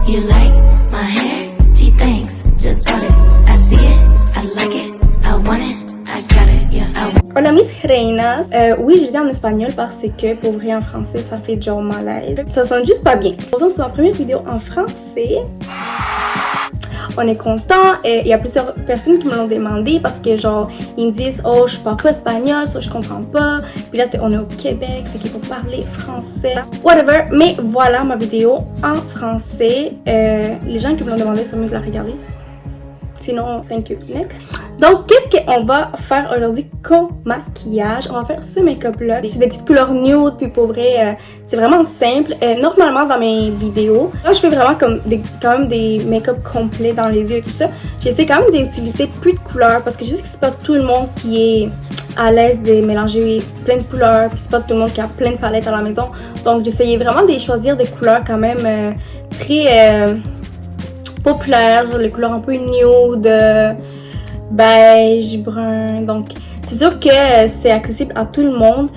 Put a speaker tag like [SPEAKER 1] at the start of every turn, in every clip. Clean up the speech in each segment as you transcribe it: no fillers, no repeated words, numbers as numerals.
[SPEAKER 1] You like my hair? Gee, thanks. Just bought it. I see it. I like it. I want it. I got it. Yeah, I want it.
[SPEAKER 2] Hola mis reinas, oui je le dis en espagnol parce que pour vrai en français ça fait genre malaise. Ça sonne juste pas bien. Pourtant c'est ma première vidéo en français. On est content et il y a plusieurs personnes qui me l'ont demandé parce que genre ils me disent oh je parle pas espagnol, soit je comprends pas. Puis là on est au Québec, fait qu'il faut parler français. Whatever, mais voilà ma vidéo en français. Les gens qui me l'ont demandé sont mieux de la regarder. Sinon, thank you. Next. Donc, qu'est-ce qu'on va faire aujourd'hui comme maquillage? On va faire ce make-up-là. C'est des petites couleurs nude, puis pour vrai, c'est vraiment simple. Normalement, dans mes vidéos, là, je fais vraiment comme quand même des make-up complets dans les yeux et tout ça. J'essaie quand même d'utiliser plus de couleurs parce que je sais que c'est pas tout le monde qui est à l'aise de mélanger plein de couleurs, puis c'est pas tout le monde qui a plein de palettes à la maison. Donc, j'essayais vraiment de choisir des couleurs quand même très populaires, genre les couleurs un peu nude, beige, brun. Donc, c'est sûr que c'est accessible à tout le monde.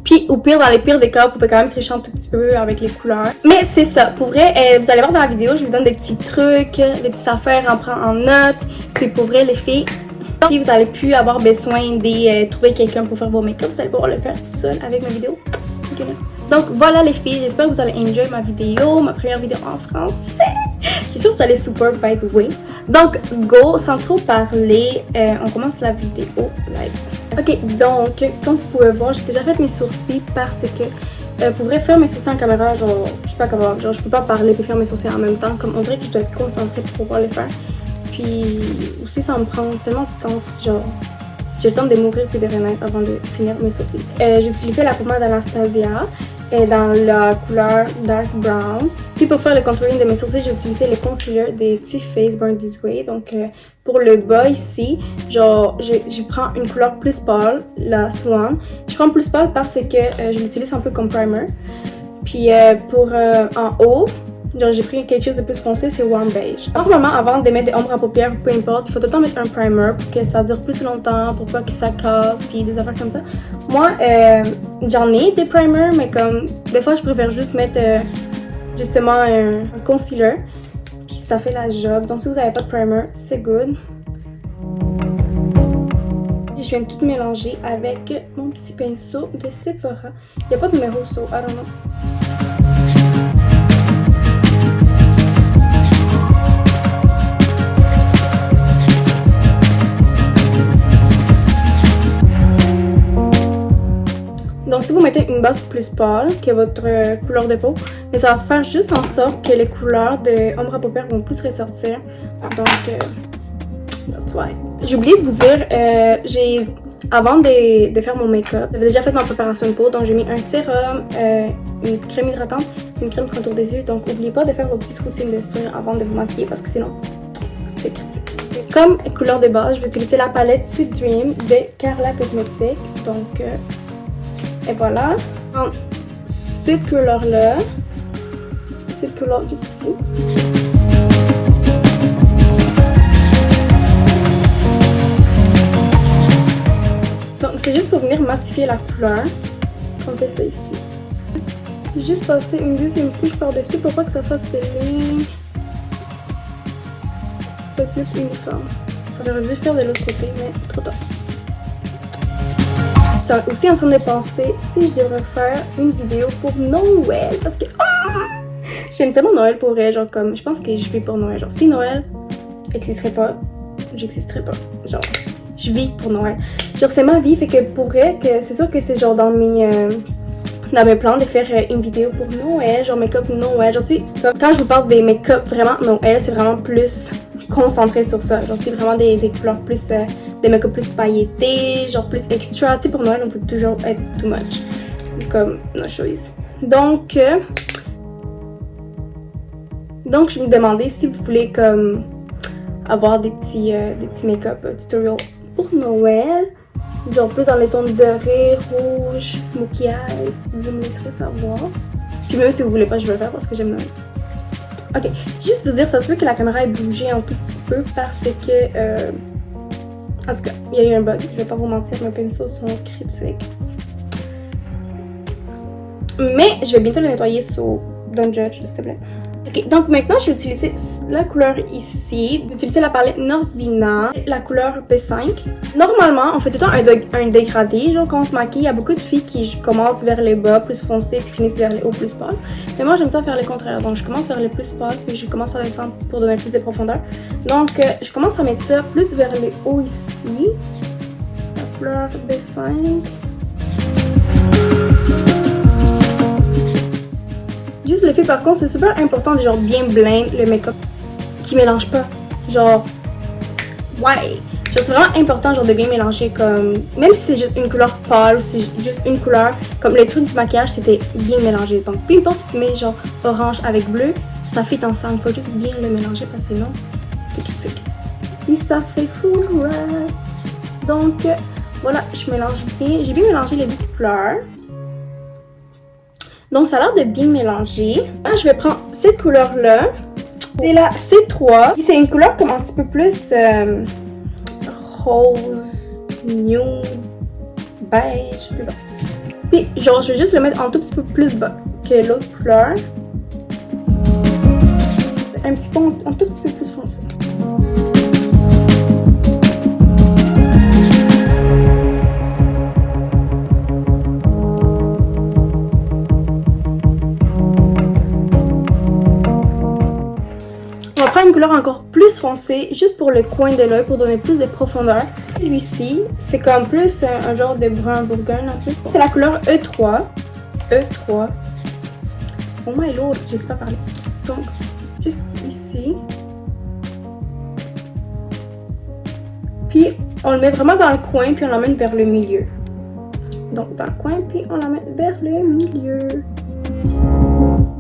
[SPEAKER 2] Puis, au pire, dans les pires des cas, vous pouvez quand même tricher un tout petit peu avec les couleurs. Mais c'est ça. Pour vrai, vous allez voir dans la vidéo, je vous donne des petits trucs, des petites affaires à prendre en note. Puis, pour vrai, les filles, puis vous allez plus avoir besoin de trouver quelqu'un pour faire vos make-up. Vous allez pouvoir le faire tout seul avec ma vidéo. Okay. Donc, voilà les filles. J'espère que vous allez enjoy ma vidéo, ma première vidéo en français. J'espère que vous allez super, by the way. Donc, go, sans trop parler, on commence la vidéo live. Ok, donc, comme vous pouvez voir, j'ai déjà fait mes sourcils parce que pour vrai, faire mes sourcils en caméra, genre, je sais pas comment, genre, je peux pas parler et faire mes sourcils en même temps. Comme on dirait que je dois être concentrée pour pouvoir les faire. Puis, aussi, ça me prend tellement de temps, genre, j'ai le temps de mourir puis de renaître avant de finir mes sourcils. J'ai utilisé la pommade Anastasia dans la couleur Dark Brown. Puis pour faire le contouring de mes sourcils, j'ai utilisé le concealer de Too Faced Born This Way. Donc pour le bas ici, genre je prends une couleur plus pâle, la Swan. Je prends plus pâle parce que je l'utilise un peu comme primer. Puis pour en haut, genre j'ai pris quelque chose de plus foncé, c'est Warm Beige. Normalement, avant de mettre des ombres à paupières ou peu importe, il faut tout le temps mettre un primer pour que ça dure plus longtemps, pour pas que ça casse, puis des affaires comme ça. Moi, j'en ai des primers, mais comme des fois, je préfère juste mettre justement un concealer, puis ça fait la job. Donc si vous n'avez pas de primer, c'est good. Je viens de tout mélanger avec mon petit pinceau de Sephora. Il n'y a pas de numéro, so I don't know. Donc si vous mettez une base plus pâle que votre couleur de peau, mais ça va faire juste en sorte que les couleurs de ombre à paupières vont plus ressortir. Donc, that's why. J'ai oublié de vous dire, avant de faire mon make-up, j'avais déjà fait ma préparation de peau, donc j'ai mis un sérum, une crème hydratante, une crème de contour des yeux. Donc n'oubliez pas de faire vos petites routines de soins avant de vous maquiller parce que sinon, c'est critique. Comme couleur de base, je vais utiliser la palette Sweet Dream de Carla Cosmetics. Donc, et voilà, cette couleur-là, cette couleur juste ici. Donc c'est juste pour venir matifier la couleur. On fait ça ici. J'ai juste passé une deuxième couche par-dessus pour pas que ça fasse des lignes. C'est plus uniforme. J'aurais dû faire de l'autre côté, mais trop tard. J'étais aussi en train de penser si je devrais faire une vidéo pour Noël parce que j'aime tellement Noël pour vrai, genre comme je pense que je vis pour Noël, genre si Noël n'existerait pas, j'existerais pas, genre je vis pour Noël, genre c'est ma vie, fait que pour vrai que c'est sûr que c'est genre dans mes plans de faire une vidéo pour Noël, genre make-up Noël, genre tu sais quand je vous parle des make-up vraiment Noël, c'est vraiment plus concentré sur ça, genre c'est vraiment des couleurs plus des make-up plus pailletés, genre plus extra. Tu sais, pour Noël, on peut toujours être too much. Comme no choice. Donc, je me demandais si vous voulez comme avoir des petits make-up tutorials pour Noël. Genre plus dans les tons dorés, rouge, smokey eyes. Vous me laisserez savoir. Puis même si vous voulez pas, je vais le faire parce que j'aime Noël. Ok, juste vous dire, ça se peut que la caméra ait bougé un tout petit peu parce que en tout cas, il y a eu un bug, je vais pas vous mentir, mes pinceaux sont critiques. Mais je vais bientôt le nettoyer, so don't judge, s'il te plaît. Ok, donc maintenant je vais utiliser la couleur ici. Je vais utiliser la palette Norvina, la couleur B5. Normalement, on fait tout le temps un dégradé. Genre quand on se maquille, il y a beaucoup de filles qui commencent vers les bas plus foncés puis finissent vers les hauts plus pâles. Mais moi j'aime ça faire le contraire. Donc je commence vers les plus pâles puis je commence à descendre pour donner plus de profondeur. Donc je commence à mettre ça plus vers les hauts ici. La couleur B5. Juste le fait par contre, c'est super important de genre bien blend le make-up qui mélange pas. Genre, ouais. Genre c'est vraiment important genre de bien mélanger comme, même si c'est juste une couleur pâle ou c'est juste une couleur, comme les trucs du maquillage c'était bien mélangé. Donc peu importe si tu mets genre orange avec bleu, ça fit ensemble. Il faut juste bien le mélanger parce que sinon c'est critique. Et ça fait full red. Donc voilà, je mélange bien. J'ai bien mélangé les deux couleurs. Donc, ça a l'air de bien mélanger. Là, je vais prendre cette couleur-là. C'est la C3. C'est une couleur comme un petit peu plus rose, nude, beige. Plus bas. Puis, genre, je vais juste le mettre un tout petit peu plus bas que l'autre couleur. Un petit peu, un tout petit peu plus foncé. On va prendre une couleur encore plus foncée, juste pour le coin de l'œil, pour donner plus de profondeur. Celui-ci, c'est comme plus un genre de brun bourgogne en plus. C'est la couleur E3. E3. Oh my lord, je sais pas parler. Donc, juste ici. Puis, on le met vraiment dans le coin, puis on l'emmène vers le milieu. Donc, dans le coin, puis on l'emmène vers le milieu.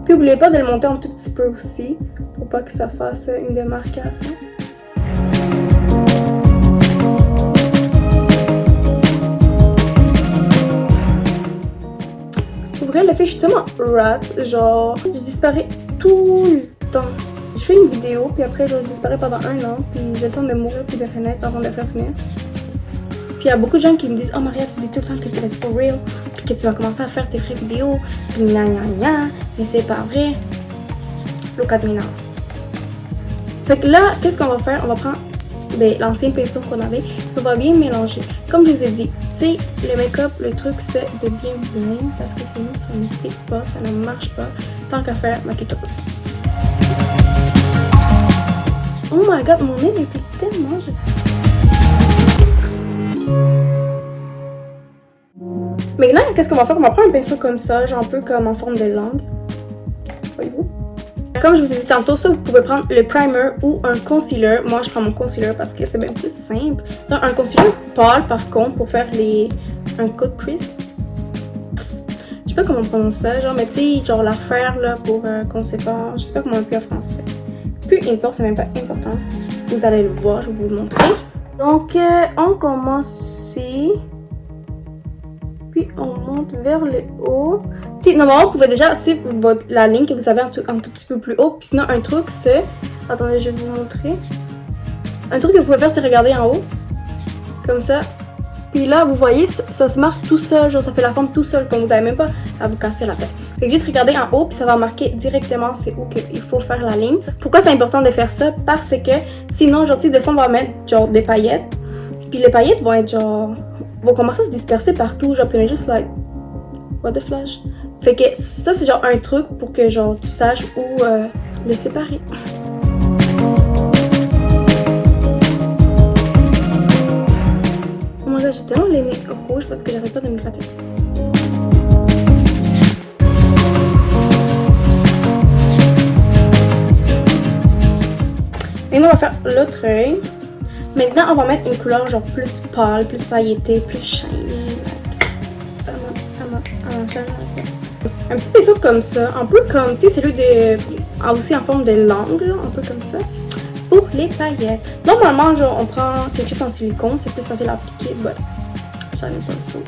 [SPEAKER 2] Puis, n'oubliez pas de le monter un tout petit peu aussi, pour pas que ça fasse une démarcation. Pour vrai, le fait justement rat, genre, je disparais tout le temps. Je fais une vidéo, puis après, je disparais pendant 1 an, puis j'ai le temps de mourir puis de renaître avant de revenir. Puis il y a beaucoup de gens qui me disent « Oh Maria, tu dis tout le temps que tu vas être for real, puis que tu vas commencer à faire tes vraies vidéos, puis gna gna gna, mais c'est pas vrai. » Look at me now. Fait que là, qu'est-ce qu'on va faire? On va prendre l'ancien pinceau qu'on avait, on va bien mélanger. Comme je vous ai dit, tu sais, le make-up, le truc, c'est de bien blend, parce que sinon, ça ne fit pas, ça ne marche pas. Tant qu'à faire, maquille-toi. Oh my god, mon nez me pique tellement. Maintenant, qu'est-ce qu'on va faire? On va prendre un pinceau comme ça, genre un peu comme en forme de langue. Voyez-vous? Comme je vous ai dit tantôt, ça vous pouvez prendre le primer ou un concealer. Moi, je prends mon concealer parce que c'est bien plus simple. Donc, un concealer pâle par contre pour faire un coup de crease. Je sais pas comment on prononce ça, genre, mais tu sais, genre la refaire là pour qu'on sépare. Je sais pas comment on dit en français. Peu importe, c'est même pas important. Vous allez le voir, je vais vous le montrer. Donc, on commence ici. Puis on monte vers le haut. T'sais, normalement, vous pouvez déjà suivre la ligne que vous avez un tout petit peu plus haut. Puis sinon, un truc, c'est... Attendez, je vais vous montrer. Un truc que vous pouvez faire, c'est regarder en haut. Comme ça. Puis là, vous voyez, ça se marque tout seul. Genre, ça fait la forme tout seul. Comme vous n'avez même pas à vous casser la tête. Fait que juste regarder en haut, puis ça va marquer directement c'est où qu'il faut faire la ligne. Pourquoi c'est important de faire ça? Parce que sinon, genre, des fois, on va mettre genre des paillettes. Puis les paillettes vont être genre... vont commencer à se disperser partout. Genre, puis on est juste like... What the flash? Fait que ça, c'est genre un truc pour que genre tu saches où le séparer. Oh my god, j'ai tellement les nez rouges parce que j'arrête pas de me gratter. Maintenant, on va faire l'autre œil. Maintenant, on va mettre une couleur genre plus pâle, plus pailletée, plus shiny. Un petit pinceau comme ça, un peu comme, tu sais, celui de... aussi en forme de langue, genre, un peu comme ça. Pour les paillettes. Normalement, genre, on prend quelque chose en silicone, c'est plus facile à appliquer. Voilà. J'en ai pas ça.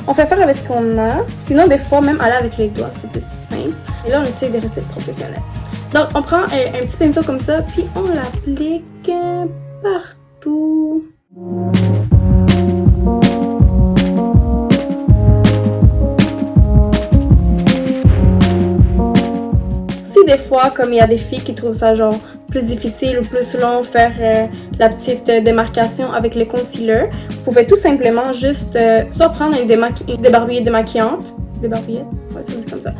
[SPEAKER 2] On fait faire avec ce qu'on a. Sinon, des fois, même aller avec les doigts, c'est plus simple. Et là, on essaie de rester professionnel. Donc, on prend un petit pinceau comme ça, puis on l'applique partout. des fois, comme il y a des filles qui trouvent ça genre plus difficile ou plus long faire la petite démarcation avec le concealer, vous pouvez tout simplement juste soit prendre une débarbouillette démaquillante, débarbouillette, ouais ça me dit comme ça,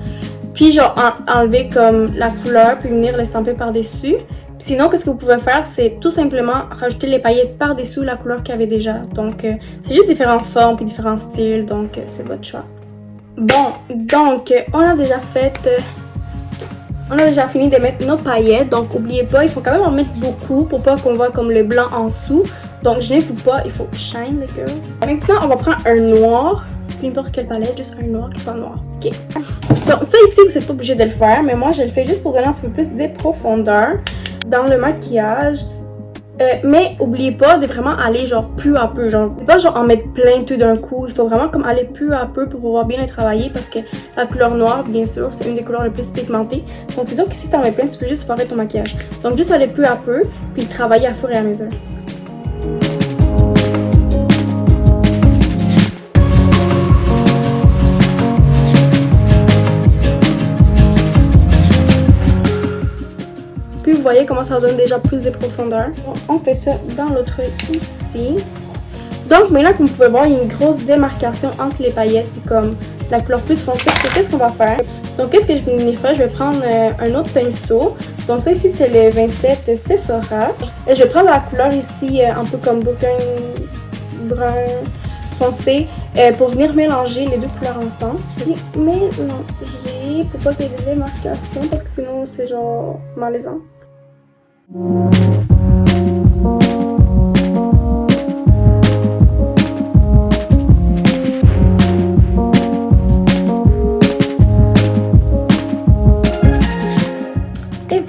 [SPEAKER 2] puis genre enlever comme la couleur puis venir l'estamper par-dessus. Sinon, qu'est-ce que vous pouvez faire, c'est tout simplement rajouter les paillettes par-dessous la couleur qu'il y avait déjà. Donc, c'est juste différentes formes puis différents styles, donc c'est votre choix. Bon, donc, on a déjà fini de mettre nos paillettes, donc n'oubliez pas, il faut quand même en mettre beaucoup pour pas qu'on voit comme le blanc en dessous. Donc gênez-vous pas, il faut shine les girls. Maintenant, on va prendre un noir, peu importe quelle palette, juste un noir qui soit noir, ok? Donc ça ici, vous n'êtes pas obligé de le faire, mais moi je le fais juste pour donner un petit peu plus de profondeur dans le maquillage. Mais oubliez pas de vraiment aller genre peu à peu, genre pas genre en mettre plein tout d'un coup, il faut vraiment comme aller peu à peu pour pouvoir bien le travailler parce que la couleur noire, bien sûr, c'est une des couleurs les plus pigmentées. Donc c'est sûr que si t'en mets plein, tu peux juste foirer ton maquillage. Donc juste aller peu à peu, puis le travailler à fur et à mesure. Vous voyez comment ça donne déjà plus de profondeur. On fait ça dans l'autre aussi. Donc maintenant comme vous pouvez voir, il y a une grosse démarcation entre les paillettes puis comme la couleur plus foncée. Qu'est-ce qu'on va faire? Donc qu'est-ce que je vais venir faire? Je vais prendre un autre pinceau. Donc ça ici c'est le 27 Sephora. Et je vais prendre la couleur ici un peu comme brun foncé pour venir mélanger les deux couleurs ensemble. Et mélanger pour pas qu'il y ait des démarcations parce que sinon c'est genre malaisant. Et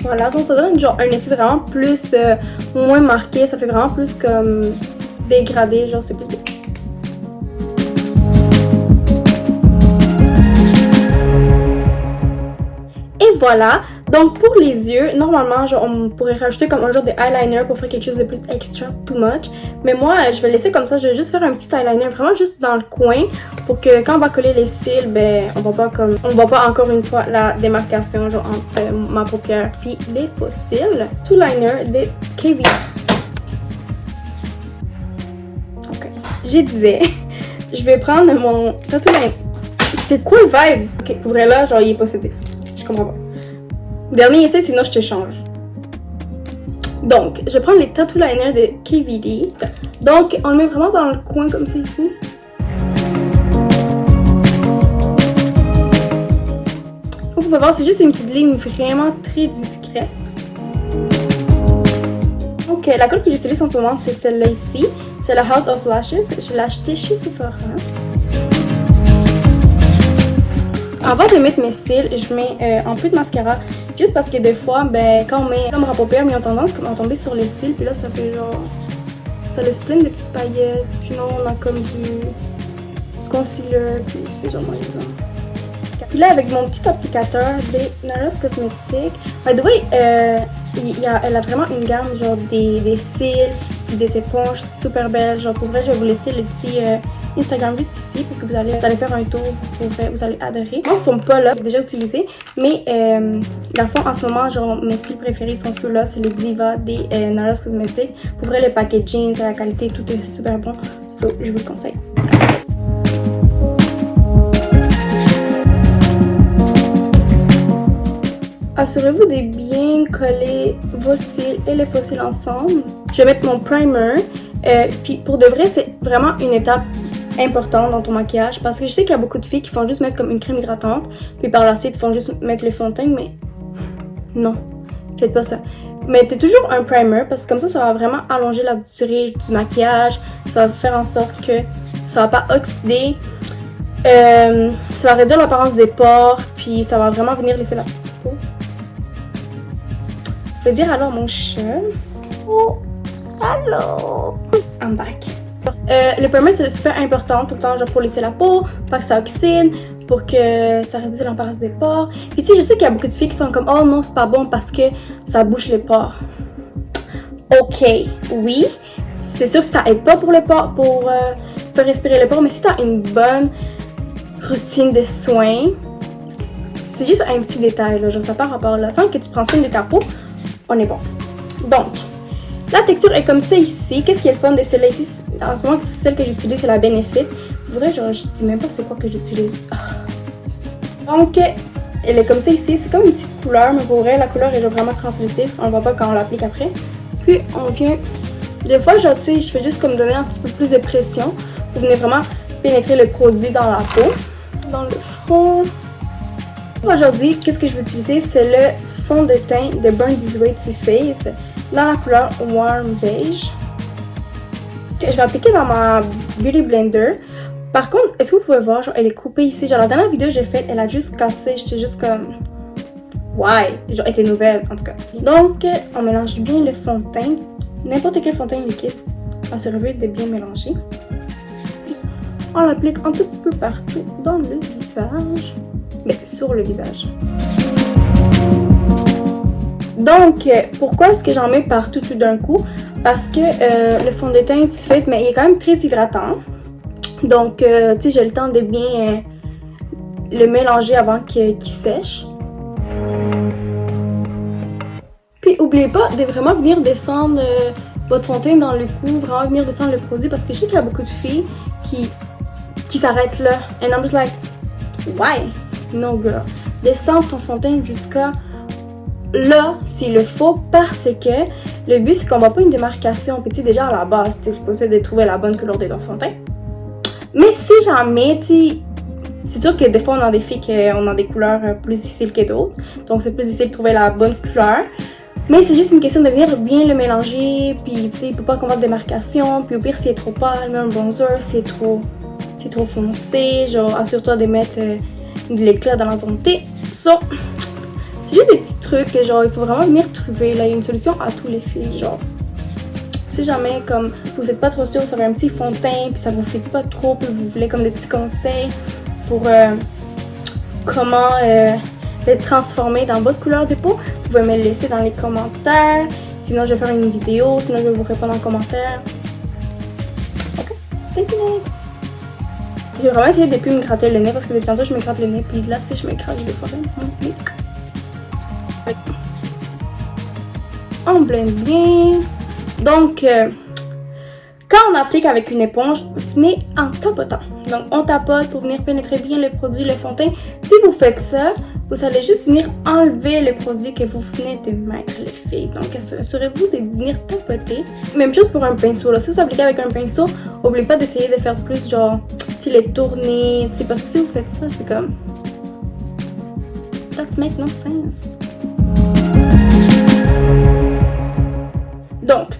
[SPEAKER 2] voilà, donc ça donne genre un effet vraiment plus moins marqué, ça fait vraiment plus comme dégradé, genre c'est plus beau. Et voilà, donc pour les yeux, normalement genre, on pourrait rajouter comme un genre de eyeliner pour faire quelque chose de plus extra too much. Mais moi je vais laisser comme ça, je vais juste faire un petit eyeliner vraiment juste dans le coin pour que quand on va coller les cils, ben on voit pas encore une fois la démarcation genre entre ma paupière puis les faux cils. Tout liner de KVD. Ok, je disais, je vais prendre mon tattoo liner. C'est quoi le vibe? Ok, pour vrai là, genre il est possédé. Je comprends pas. Dernier essai, sinon je te change. Donc, je vais prendre les tattoo liners de KVD. Donc, on le met vraiment dans le coin comme ça ici. Vous pouvez voir, c'est juste une petite ligne vraiment très discrète. Donc, la couleur que j'utilise en ce moment, c'est celle-là ici. C'est la House of Lashes. Je l'ai acheté chez Sephora. Avant de mettre mes cils, je mets un peu de mascara. Juste parce que des fois, ben, quand on met l'ombre à paupières, ils ont tendance comme à tomber sur les cils. Puis là, ça fait genre... ça laisse plein de petites paillettes. Sinon, on a comme du concealer. Puis c'est genre malaisant. Puis là, avec mon petit applicateur des NARS Cosmetics. By the way, elle a vraiment une gamme genre des cils, des éponges super belles. Genre pour vrai, je vais vous laisser le petit... Instagram juste ici pour que vous allez faire un tour, vous allez adorer. Ils ne sont pas là, déjà utilisés, mais dans le fond en ce moment, genre mes styles préférés sont ceux-là, c'est les Diva des NARS Cosmetics. Pour vrai, le packaging, la qualité, tout est super bon, so je vous le conseille. Assurez-vous de bien coller vos cils et les faux cils ensemble. Je vais mettre mon primer, puis pour de vrai, c'est vraiment une étape important dans ton maquillage parce que je sais qu'il y a beaucoup de filles qui font juste mettre comme une crème hydratante puis par la suite font juste mettre le fond de teint, mais non, faites pas ça. Mettez toujours un primer parce que comme ça va vraiment allonger la durée du maquillage, ça va faire en sorte que ça va pas oxyder, ça va réduire l'apparence des pores puis ça va vraiment venir laisser la peau. Je vais dire alors mon chat. Oh, allô, I'm back. Le primer c'est super important tout le temps genre pour laisser la peau, pas que ça oxyde, pour que ça réduise l'apparence des pores. Puis si je sais qu'il y a beaucoup de filles qui sont comme oh non c'est pas bon parce que ça bouche les pores. Ok, oui, c'est sûr que ça aide pas pour les pores, pour faire respirer les pores, mais si tu as une bonne routine de soins, c'est juste un petit détail, là, genre ça par rapport là. Tant que tu prends soin de ta peau, on est bon. Donc, la texture est comme ça ici. Qu'est-ce qui est le fun de celle-là ici? En ce moment, celle que j'utilise, c'est la Benefit. Pour vrai, genre, je dis même pas c'est quoi que j'utilise. Donc, elle est comme ça ici. C'est comme une petite couleur, mais pour vrai, la couleur est genre vraiment translucide. On le voit pas quand on l'applique après. Puis, on vient... Des fois, genre, tu sais, je fais juste comme donner un petit peu plus de pression pour venir vraiment pénétrer le produit dans la peau. Dans le front. Aujourd'hui, qu'est-ce que je vais utiliser? C'est le fond de teint de Burn This Way Too Faced dans la couleur Warm Beige. Que je vais appliquer dans ma Beauty Blender. Par contre, est-ce que vous pouvez voir, genre, elle est coupée ici. Genre, la dernière vidéo que j'ai faite, elle a juste cassé. J'étais juste comme... Ouais! Genre, elle était nouvelle, en tout cas. Donc, on mélange bien le fond de teint. N'importe quel fond de teint liquide. Assurez-vous de bien mélanger. On l'applique un tout petit peu partout dans le visage. Mais sur le visage. Donc, pourquoi est-ce que j'en mets partout tout d'un coup? Parce que le fond de teint Too Faced, mais il est quand même très hydratant. Donc, tu sais, j'ai le temps de bien le mélanger avant qu'il sèche. Puis, n'oubliez pas de vraiment venir descendre votre fond de teint dans le cou, vraiment venir descendre le produit, parce que je sais qu'il y a beaucoup de filles qui s'arrêtent là. And I'm just like, why? No girl. Descends ton fond de teint jusqu'à là, s'il le faut, parce que le but, c'est qu'on voit pas une démarcation. Puis, tu sais, déjà à la base, tu es supposé de trouver la bonne couleur de ton fond de teint. Mais si jamais, tu sais, c'est sûr que des fois, on a des filles qui ont des couleurs plus difficiles que d'autres. Donc, c'est plus difficile de trouver la bonne couleur. Mais c'est juste une question de venir bien le mélanger. Puis, tu sais, il peut pas qu'on voit de démarcation. Puis, au pire, si c'est trop pâle, même bronzer, c'est trop foncé. Genre, assure-toi de mettre de l'éclat dans la zone T. So, c'est juste des petits trucs que, genre, il faut vraiment venir trouver. Là, il y a une solution à tous les filles, genre. Si jamais, comme, vous n'êtes pas trop sûr, vous avez un petit fond de teint, puis ça vous fait pas trop, puis vous voulez comme des petits conseils pour comment le transformer dans votre couleur de peau, vous pouvez me le laisser dans les commentaires. Sinon, je vais faire une vidéo, sinon je vais vous répondre en commentaire. Ok, thank you next. Je vais vraiment essayer de ne plus me gratter le nez parce que depuis tantôt je me gratte le nez, puis là, si je me gratte, je vais faire mon nez. On blende bien. Donc, quand on applique avec une éponge, venez en tapotant. Donc, on tapote pour venir pénétrer bien le produit, le fond de teint. Si vous faites ça, vous allez juste venir enlever le produit que vous venez de mettre, les filles. Donc, assurez-vous de venir tapoter. Même chose pour un pinceau. Là. Si vous appliquez avec un pinceau, n'oubliez pas d'essayer de faire plus, genre, les tourner. C'est parce que si vous faites ça, c'est comme... That makes no sense. Donc,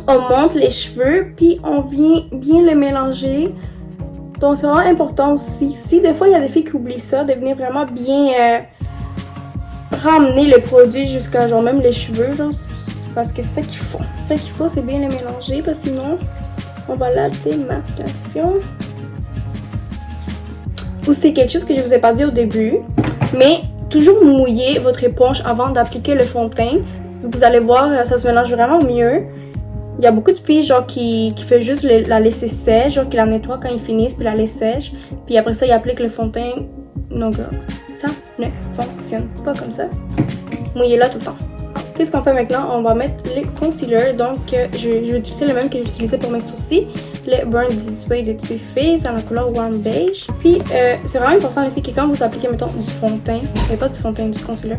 [SPEAKER 2] on monte les cheveux, puis on vient bien le mélanger. Donc, c'est vraiment important aussi. Si des fois, il y a des filles qui oublient ça, de venir vraiment bien ramener le produit jusqu'à genre même les cheveux, genre, parce que c'est ça qu'il faut. Ça qu'il faut, c'est bien le mélanger, parce que sinon, on va la démarcation. Ou c'est quelque chose que je vous ai pas dit au début, mais toujours mouiller votre éponge avant d'appliquer le fond de teint. Vous allez voir, ça se mélange vraiment mieux. Il y a beaucoup de filles genre qui fait juste la laisser sèche, genre qui la nettoient quand ils finissent, puis la laissent sèche. Puis après ça, ils appliquent le fond de teint. No girl. Ça ne fonctionne pas comme ça. Mouillez-la tout le temps. Qu'est-ce qu'on fait maintenant? On va mettre les concealers. Donc, je vais utiliser le même que j'utilisais pour mes sourcils. Le Burn This Way de Too Faced dans la couleur Warm Beige. Puis, c'est vraiment important les filles que quand vous appliquez, mettons, du fond de teint, mais pas du fond de teint, du concealer,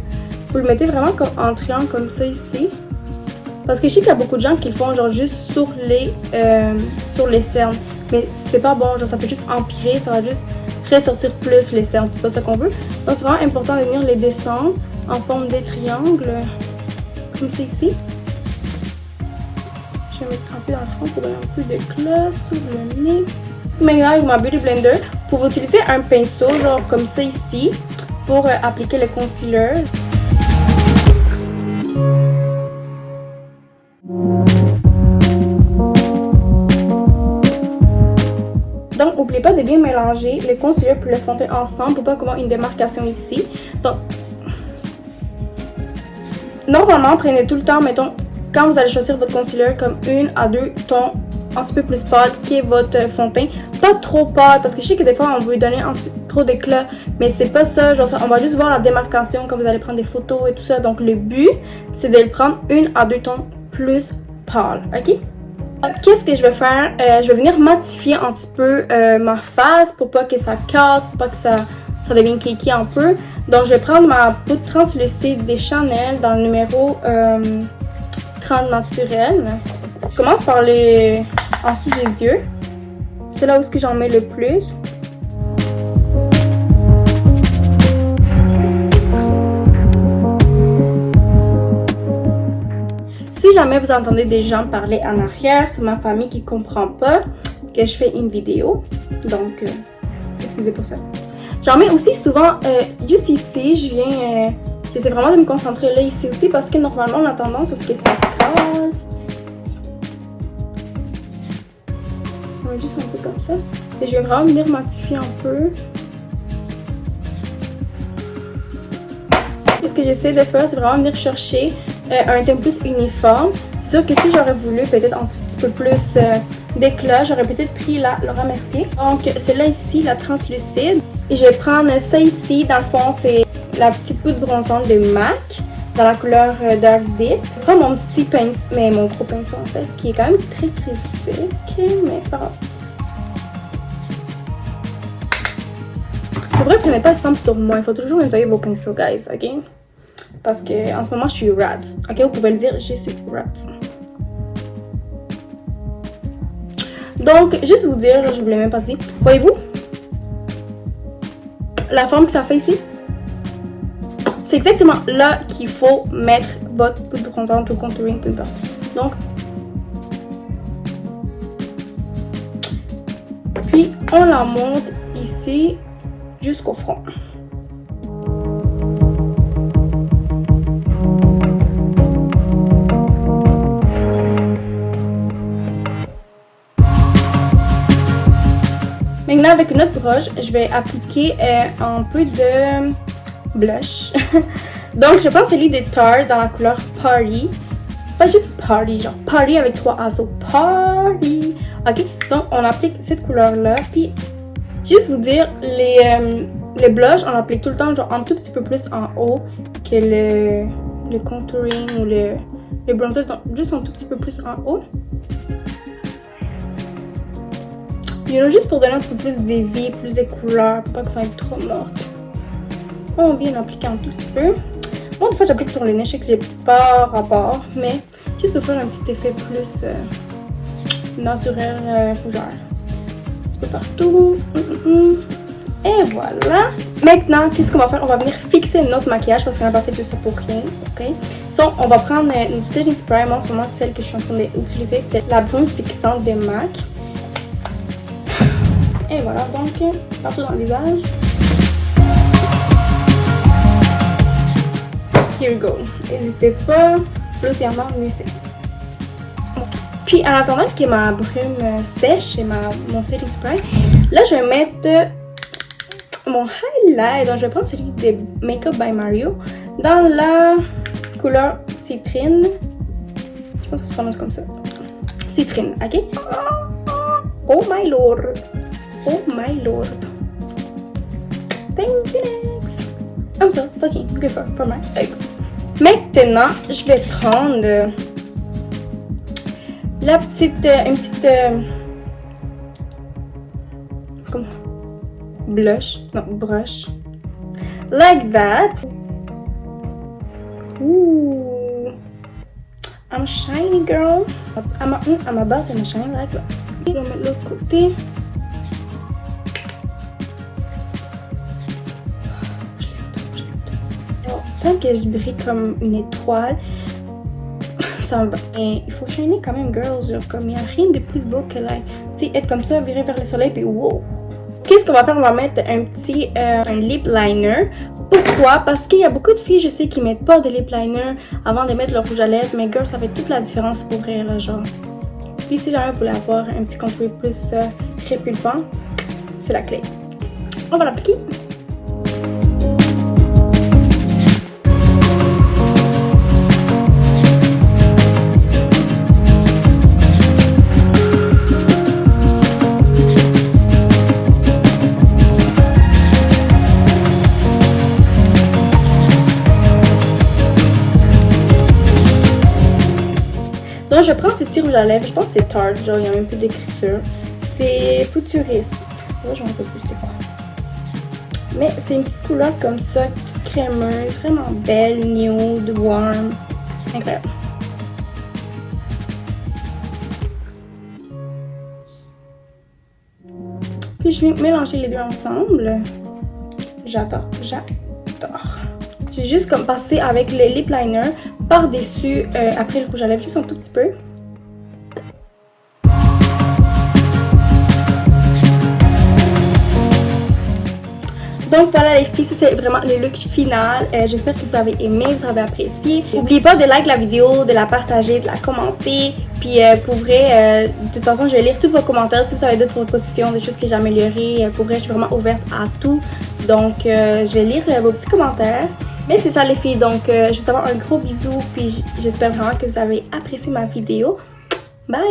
[SPEAKER 2] vous le mettez vraiment comme en triangle comme ça ici. Parce que je sais qu'il y a beaucoup de gens qui le font genre juste sur les cernes. Mais c'est pas bon, genre ça fait juste empirer, ça va juste ressortir plus les cernes. C'est pas ça qu'on veut. Donc c'est vraiment important de venir les descendre en forme de triangle. Comme ça ici. Je vais mettre un peu dans le front pour donner un peu d'éclat sur le nez. Maintenant avec ma Beauty Blender, vous pouvez utiliser un pinceau genre comme ça ici pour appliquer le concealer. Donc, n'oubliez pas de bien mélanger le concealer et le fond de teint ensemble pour pas avoir une démarcation ici. Donc, normalement, prenez tout le temps, mettons, quand vous allez choisir votre concealer, comme 1 à 2 tons un petit peu plus pâle qui est votre fond de teint. Pas trop pâle, parce que je sais que des fois, on veut donner trop d'éclat. Mais c'est pas ça, genre ça, on va juste voir la démarcation quand vous allez prendre des photos et tout ça. Donc le but, c'est de le prendre 1 à 2 tons plus pâle, ok? Qu'est-ce que je vais faire? Je vais venir matifier un petit peu ma face pour pas que ça casse, pour pas que ça devienne kiki un peu. Donc je vais prendre ma poudre translucide des Chanel dans le numéro 30 naturel. Je commence par les en dessous des yeux. C'est là où est-ce que j'en mets le plus. Si jamais vous entendez des gens parler en arrière, c'est ma famille qui comprend pas que je fais une vidéo. Donc, excusez pour ça. J'en mets aussi souvent juste ici. J'essaie vraiment de me concentrer là ici aussi parce que normalement on a tendance à ce que ça casse. On va juste un peu comme ça. Et je vais vraiment venir matifier un peu. Et ce que j'essaie de faire, c'est vraiment venir chercher un teint plus uniforme. C'est sûr que si j'aurais voulu peut-être un tout petit peu plus d'éclat, j'aurais peut-être pris la Laura Mercier. Donc c'est là ici, la translucide. Et je vais prendre ça ici, dans le fond c'est la petite poudre bronzante de MAC, dans la couleur Dark Deep. Je prends mon petit pinceau, mais mon gros pinceau en fait, qui est quand même très critique, mais c'est pas grave. Pour vrai, prenez pas le sang sur moi, il faut toujours nettoyer vos pinceaux, guys, ok? Parce que en ce moment je suis rats, ok? Vous pouvez le dire, je suis rats. Donc, juste vous dire, je vous l'ai même pas dit, voyez-vous la forme que ça fait ici? C'est exactement là qu'il faut mettre votre poudre bronzante ou contouring, peu importe. Donc, puis on la monte ici jusqu'au front. Maintenant, avec une autre broche, je vais appliquer un peu de blush. Donc, je prends celui de Tarte dans la couleur Party. Pas juste Party, genre Party avec 3 A, so Party. Ok, donc on applique cette couleur-là. Puis, juste vous dire, les blushs, on applique tout le temps genre un tout petit peu plus en haut que le contouring ou le bronzer, donc juste un tout petit peu plus en haut. Juste pour donner un petit peu plus de vie, plus de couleurs, pour pas que ça aille trop morte. On vient d'appliquer un tout petit peu. Moi, des fois, j'applique sur le nez, je sais que j'ai pas rapport, mais juste pour faire un petit effet plus naturel, genre un petit peu partout. Et voilà. Maintenant, qu'est-ce qu'on va faire? On va venir fixer notre maquillage parce qu'on n'a pas fait tout ça pour rien, ok? So, on va prendre une petite spray. Moi, en ce moment, celle que je suis en train d'utiliser, c'est la brume fixante de MAC. Et voilà, donc, partout dans le visage. Here we go. N'hésitez pas, grossièrement musser. Puis, en attendant que ma brume sèche et mon setting spray, là, je vais mettre mon highlight. Donc, je vais prendre celui de Makeup by Mario dans la couleur citrine. Je pense que ça se prononce comme ça. Citrine, ok? Oh my lord! Oh my lord. Thank you next. I'm so fucking good for my legs. Maintenant, je vais prendre la petite, une petite comme blush, non brush, like that. Ooh, I'm shiny girl. I'm a boss and I'm shiny like that. Je vais mettre l'autre côté. Tant que je brille comme une étoile, ça va. Et il faut shiner quand même, girls. Genre, comme il n'y a rien de plus beau que là. Tu sais, être comme ça, virer vers le soleil, puis wow. Qu'est-ce qu'on va faire? On va mettre un petit un lip liner. Pourquoi? Parce qu'il y a beaucoup de filles, je sais, qui mettent pas de lip liner avant de mettre leur rouge à lèvres. Mais girls, ça fait toute la différence pour vrai, là, genre. Puis si jamais vous voulez avoir un petit contour plus répulpant, c'est la clé. On va l'appliquer. Donc je prends ces petits rouges à lèvres, je pense que c'est Tarte, genre il n'y a même plus d'écriture. C'est futuriste. Là je m'en rappelle plus c'est quoi. Mais c'est une petite couleur comme ça, toute crémeuse, vraiment belle, nude, warm. Incroyable. Puis je viens mélanger les deux ensemble. J'adore, j'adore. J'ai juste comme passé avec le lip liner par-dessus après le rouge à lèvres, juste un tout petit peu. Donc voilà les filles, ça c'est vraiment le look final. J'espère que vous avez aimé, vous avez apprécié. N'oubliez pas de like la vidéo, de la partager, de la commenter. Puis pour vrai, de toute façon je vais lire tous vos commentaires si vous avez d'autres propositions, des choses que j'ai améliorées. Pour vrai, je suis vraiment ouverte à tout. Donc je vais lire vos petits commentaires. Mais c'est ça les filles, donc je vous envoie un gros bisou. Puis j'espère vraiment que vous avez apprécié ma vidéo. Bye!